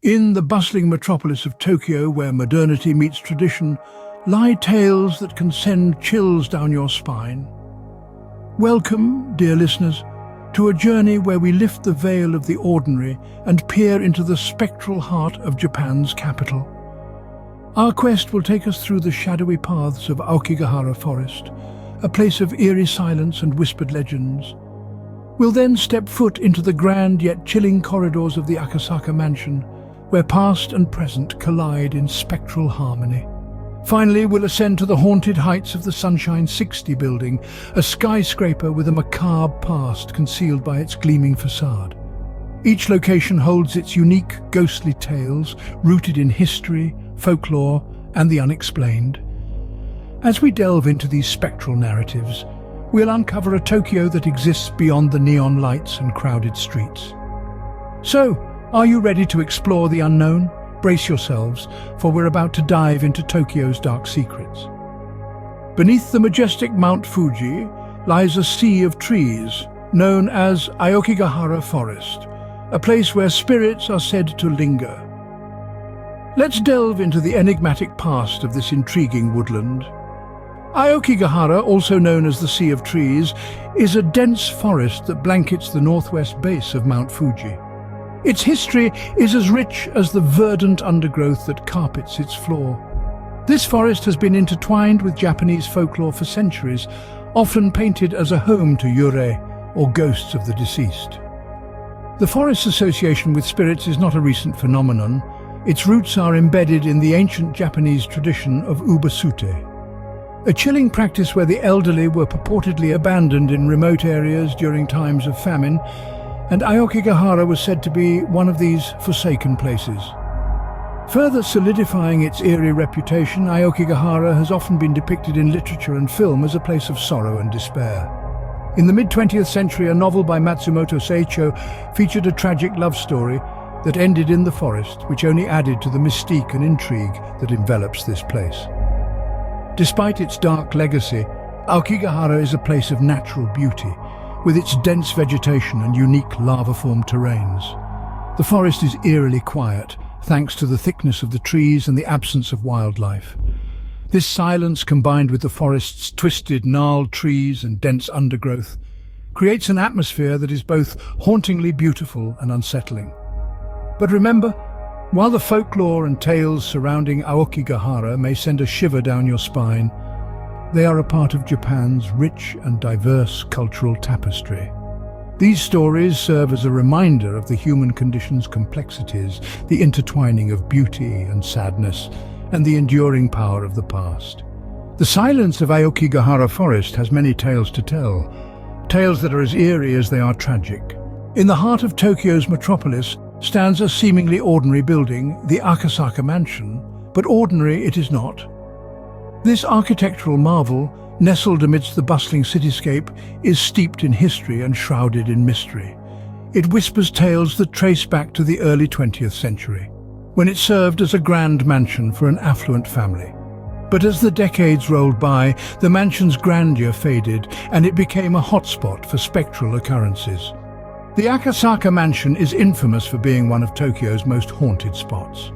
In the bustling metropolis of Tokyo, where modernity meets tradition, lie tales that can send chills down your spine. Welcome, dear listeners, to a journey where we lift the veil of the ordinary and peer into the spectral heart of Japan's capital. Our quest will take us through the shadowy paths of Aokigahara Forest, a place of eerie silence and whispered legends. We'll then step foot into the grand yet chilling corridors of the Akasaka Mansion, where past and present collide in spectral harmony. Finally, we'll ascend to the haunted heights of the Sunshine 60 building, a skyscraper with a macabre past concealed by its gleaming facade. Each location holds its unique, ghostly tales, rooted in history, folklore, and the unexplained. As we delve into these spectral narratives, we'll uncover a Tokyo that exists beyond the neon lights and crowded streets. So, are you ready to explore the unknown? Brace yourselves, for we're about to dive into Tokyo's dark secrets. Beneath the majestic Mount Fuji lies a sea of trees, known as Aokigahara Forest, a place where spirits are said to linger. Let's delve into the enigmatic past of this intriguing woodland. Aokigahara, also known as the Sea of Trees, is a dense forest that blankets the northwest base of Mount Fuji. Its history is as rich as the verdant undergrowth that carpets its floor. This forest has been intertwined with Japanese folklore for centuries, often painted as a home to yurei, or ghosts of the deceased. The forest's association with spirits is not a recent phenomenon. Its roots are embedded in the ancient Japanese tradition of ubasute, a chilling practice where the elderly were purportedly abandoned in remote areas during times of famine, and Aokigahara was said to be one of these forsaken places. Further solidifying its eerie reputation, Aokigahara has often been depicted in literature and film as a place of sorrow and despair. In the mid-20th century, a novel by Matsumoto Seicho featured a tragic love story that ended in the forest, which only added to the mystique and intrigue that envelops this place. Despite its dark legacy, Aokigahara is a place of natural beauty, with its dense vegetation and unique lava-formed terrains. The forest is eerily quiet, thanks to the thickness of the trees and the absence of wildlife. This silence, combined with the forest's twisted, gnarled trees and dense undergrowth, creates an atmosphere that is both hauntingly beautiful and unsettling. But remember, while the folklore and tales surrounding Aokigahara may send a shiver down your spine, they are a part of Japan's rich and diverse cultural tapestry. These stories serve as a reminder of the human condition's complexities, the intertwining of beauty and sadness, and the enduring power of the past. The silence of Aokigahara Forest has many tales to tell, tales that are as eerie as they are tragic. In the heart of Tokyo's metropolis stands a seemingly ordinary building, the Akasaka Mansion, but ordinary it is not. This architectural marvel, nestled amidst the bustling cityscape, is steeped in history and shrouded in mystery. It whispers tales that trace back to the early 20th century, when it served as a grand mansion for an affluent family. But as the decades rolled by, the mansion's grandeur faded, and it became a hotspot for spectral occurrences. The Akasaka Mansion is infamous for being one of Tokyo's most haunted spots.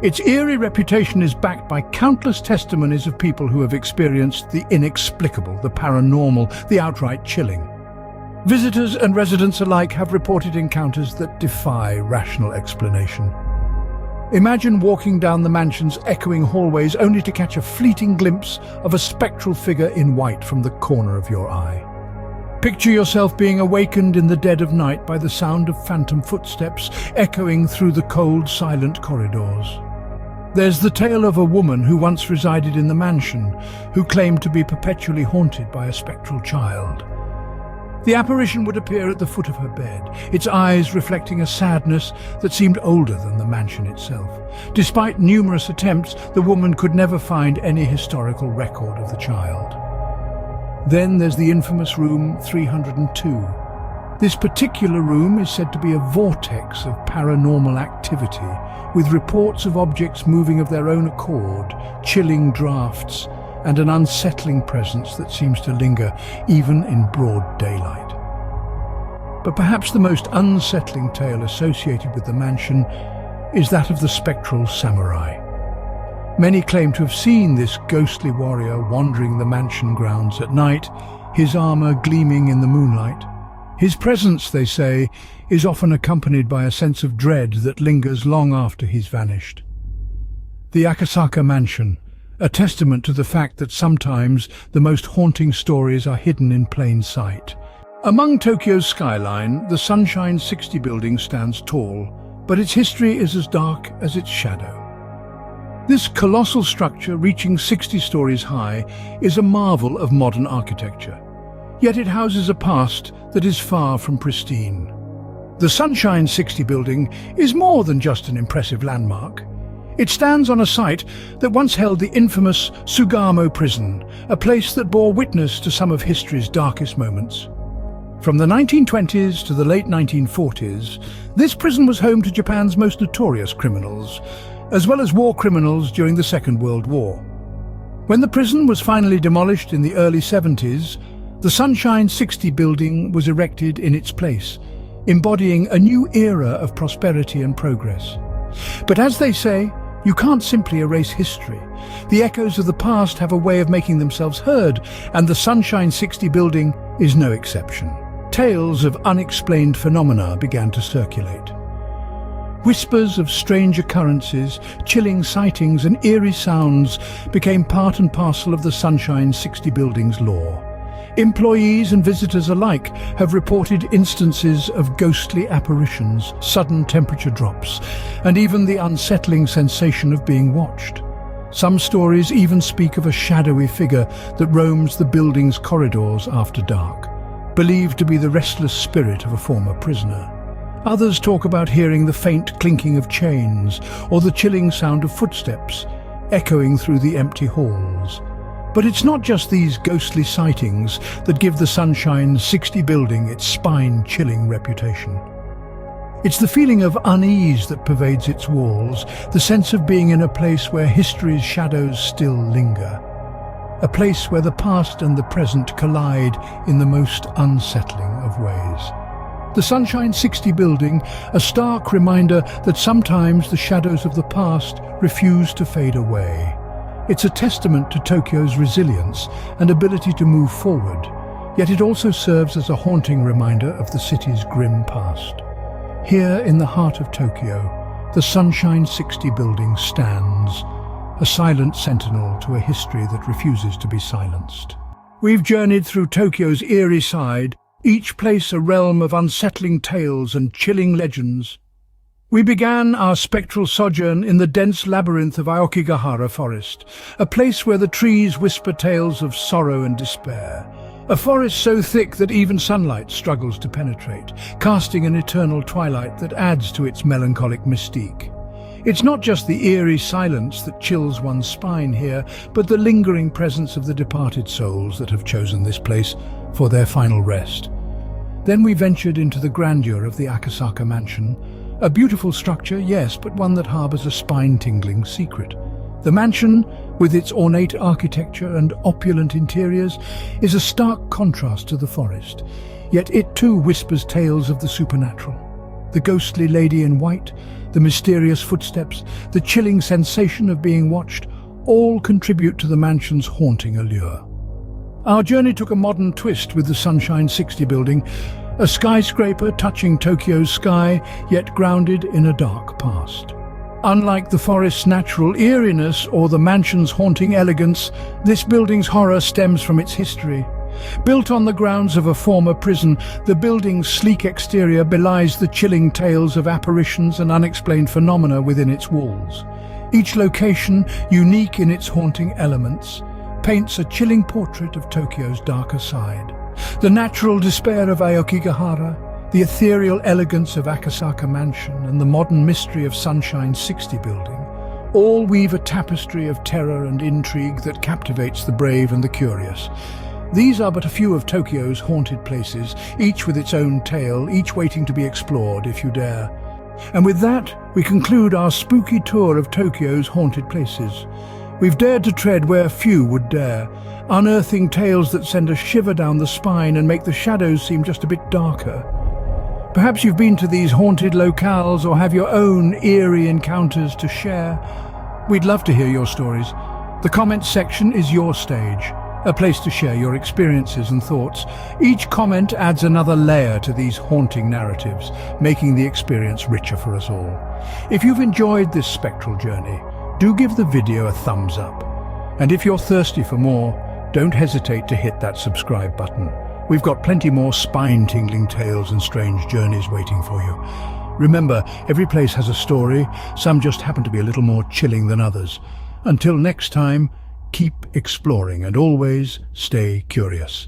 Its eerie reputation is backed by countless testimonies of people who have experienced the inexplicable, the paranormal, the outright chilling. Visitors and residents alike have reported encounters that defy rational explanation. Imagine walking down the mansion's echoing hallways only to catch a fleeting glimpse of a spectral figure in white from the corner of your eye. Picture yourself being awakened in the dead of night by the sound of phantom footsteps echoing through the cold, silent corridors. There's the tale of a woman who once resided in the mansion, who claimed to be perpetually haunted by a spectral child. The apparition would appear at the foot of her bed, its eyes reflecting a sadness that seemed older than the mansion itself. Despite numerous attempts, the woman could never find any historical record of the child. Then there's the infamous room 302. This particular room is said to be a vortex of paranormal activity, with reports of objects moving of their own accord, chilling drafts, and an unsettling presence that seems to linger even in broad daylight. But perhaps the most unsettling tale associated with the mansion is that of the spectral samurai. Many claim to have seen this ghostly warrior wandering the mansion grounds at night, his armor gleaming in the moonlight. His presence, they say, is often accompanied by a sense of dread that lingers long after he's vanished. The Akasaka Mansion, a testament to the fact that sometimes the most haunting stories are hidden in plain sight. Among Tokyo's skyline, the Sunshine 60 building stands tall, but its history is as dark as its shadow. This colossal structure, reaching 60 stories high, is a marvel of modern architecture. Yet it houses a past that is far from pristine. The Sunshine 60 building is more than just an impressive landmark. It stands on a site that once held the infamous Sugamo prison, a place that bore witness to some of history's darkest moments. From the 1920s to the late 1940s, this prison was home to Japan's most notorious criminals, as well as war criminals during the Second World War. When the prison was finally demolished in the early 70s, the Sunshine 60 building was erected in its place, embodying a new era of prosperity and progress. But as they say, you can't simply erase history. The echoes of the past have a way of making themselves heard, and the Sunshine 60 building is no exception. Tales of unexplained phenomena began to circulate. Whispers of strange occurrences, chilling sightings and eerie sounds became part and parcel of the Sunshine 60 building's lore. Employees and visitors alike have reported instances of ghostly apparitions, sudden temperature drops, and even the unsettling sensation of being watched. Some stories even speak of a shadowy figure that roams the building's corridors after dark, believed to be the restless spirit of a former prisoner. Others talk about hearing the faint clinking of chains or the chilling sound of footsteps echoing through the empty halls. But it's not just these ghostly sightings that give the Sunshine 60 building its spine-chilling reputation. It's the feeling of unease that pervades its walls, the sense of being in a place where history's shadows still linger. A place where the past and the present collide in the most unsettling of ways. The Sunshine 60 building, a stark reminder that sometimes the shadows of the past refuse to fade away. It's a testament to Tokyo's resilience and ability to move forward, yet it also serves as a haunting reminder of the city's grim past. Here in the heart of Tokyo, the Sunshine 60 building stands, a silent sentinel to a history that refuses to be silenced. We've journeyed through Tokyo's eerie side, each place a realm of unsettling tales and chilling legends. We began our spectral sojourn in the dense labyrinth of Aokigahara Forest, a place where the trees whisper tales of sorrow and despair. A forest so thick that even sunlight struggles to penetrate, casting an eternal twilight that adds to its melancholic mystique. It's not just the eerie silence that chills one's spine here, but the lingering presence of the departed souls that have chosen this place for their final rest. Then we ventured into the grandeur of the Akasaka Mansion, a beautiful structure, yes, but one that harbors a spine-tingling secret. The mansion, with its ornate architecture and opulent interiors, is a stark contrast to the forest, yet it too whispers tales of the supernatural. The ghostly lady in white, the mysterious footsteps, the chilling sensation of being watched, all contribute to the mansion's haunting allure. Our journey took a modern twist with the Sunshine 60 building, a skyscraper touching Tokyo's sky, yet grounded in a dark past. Unlike the forest's natural eeriness or the mansion's haunting elegance, this building's horror stems from its history. Built on the grounds of a former prison, the building's sleek exterior belies the chilling tales of apparitions and unexplained phenomena within its walls. Each location, unique in its haunting elements, paints a chilling portrait of Tokyo's darker side. The natural despair of Aokigahara, the ethereal elegance of Akasaka Mansion, and the modern mystery of Sunshine 60 building, all weave a tapestry of terror and intrigue that captivates the brave and the curious. These are but a few of Tokyo's haunted places, each with its own tale, each waiting to be explored if you dare. And with that, we conclude our spooky tour of Tokyo's haunted places. We've dared to tread where few would dare, unearthing tales that send a shiver down the spine and make the shadows seem just a bit darker. Perhaps you've been to these haunted locales or have your own eerie encounters to share. We'd love to hear your stories. The comments section is your stage, a place to share your experiences and thoughts. Each comment adds another layer to these haunting narratives, making the experience richer for us all. If you've enjoyed this spectral journey, do give the video a thumbs up. And if you're thirsty for more, don't hesitate to hit that subscribe button. We've got plenty more spine-tingling tales and strange journeys waiting for you. Remember, every place has a story, some just happen to be a little more chilling than others. Until next time, keep exploring and always stay curious.